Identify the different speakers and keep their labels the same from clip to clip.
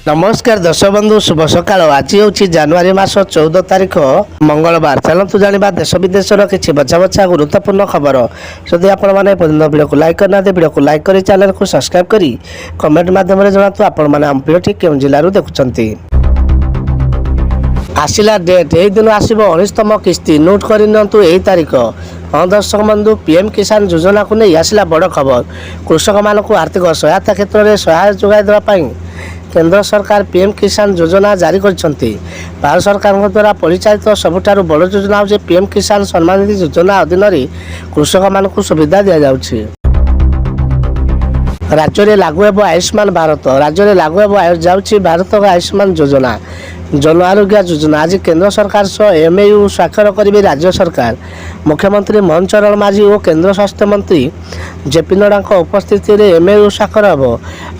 Speaker 1: नमस्कार दर्शक बंधु शुभ सकाळ। आज हूँ जनवरी मास 14 तारीख मंगलवार। चलतु जाना देश विदेशर किसी बछा बछा गुरुत्वपूर्ण खबर। जदि आपने भिडियो को लाइक करना भिडियो को लाइक कर चैनल को सब्सक्राइब करी कमेंट माध्यम जनातु आपण आम भिडियो केउं जिल्लारू देखुछंती। आसिला डेट यही दिन आसब 19तम किस्ती नोट करनियंतु यही तारीख। हाँ दर्शक बंधु पीएम किसान योजना को नहीं आसला बड़ खबर। कृषक मानक आर्थिक सहायता क्षेत्र में सहायता जोगाई देवाई केंद्र सरकार पीएम किसान योजना जारी करछंती। भारत सरकार द्वारा परिचालित सबुठारु बड़ योजना होचे पीएम किसान सम्मान निधि योजना अधीन कृषक मानक सुविधा दि जाउछि। राज्य में लागू हेब आयुष्मान भारत। राज्य में लागू हेब जाउछि भारत आयुष्मान योजना जन आरोग्य योजना। आज केंद्र सरकार सह एमएयू स्वाक्षर करेंगे राज्य सरकार। मुख्यमंत्री मोहन चरण मांझी और केंद्र स्वास्थ्य मंत्री जेपी नड्डा उपस्थिति में एमएयू स्वाक्षर हेब।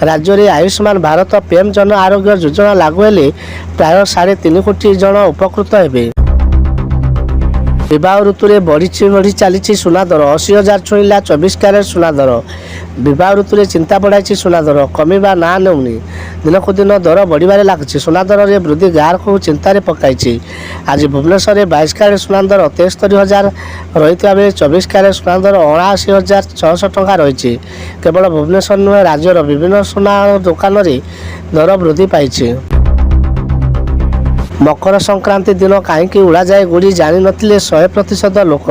Speaker 1: राज्य में आयुष्मान भारत पीएम जन आरोग्य योजना लागू हेले प्राय 3.5 कोटी जन उपकृत हेबे। विवाह ऋतु में बढ़ी चली सुना दर 80,000 छुईला 24 कैरेट सुना दर। विवाह ऋतु में चिंता बढ़ाई सुना दर कमिबा ना नेउनी। दिनक दिन दर बढ़िबारे लागुछि। सुना दर में वृद्धि गार को चिंतार पकाई। आज भुवनेश्वर में 22 कैरेट सुना दर 73,000 रही बेले 24 कैरेट सुना दर 79,600 टंका रही। केवल भुवनेश्वर नुहे राज्यर विभिन्न सुना दुकान में दर वृद्धि पाई। मकर संक्रांति दिन कहीं उड़ा जाए गुड़ी जानी नथिले 100% लोक।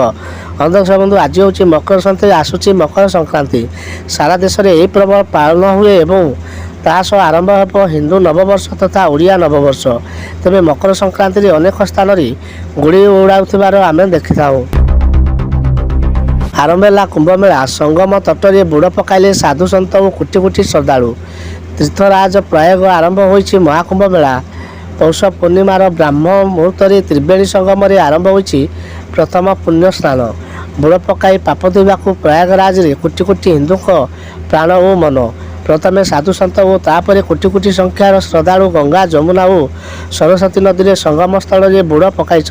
Speaker 1: दर्शक बंधु आज हूँ मकर संक्रांति आसूची मकर संक्रांति। सारा देश में यही पर्व पालन हुए एवं तासह आरंभ हो हिंदू नववर्ष तथा ओडिया नववर्ष। तेज मकर संक्रांति अनेक स्थान गुड़ी उड़ाउथिबार आमे देखि थाउ। आरंभ है कुंभमेला। संगम तटरे बुड़ पकाइले साधु सन्त और कोटी कोटी श्रद्धालु। तीर्थराज प्रयाग आरंभ होइछि महाकुंभ मेला। पौष पूर्णिमार ब्राह्म मुहूर्त त्रिवेणी संगम आरंभ होइछि प्रथम पुण्य स्नान। बुड़ पकाई पाप धोइबाकु प्रयागराज रे कोटी कोटी हिंदू प्राण और मन। प्रथमे साधु सन्त और तापर कोटी कोटी संख्यार श्रद्धालु गंगा जमुना और सरस्वती नदी में संगम स्थल में बुड़ पकाई।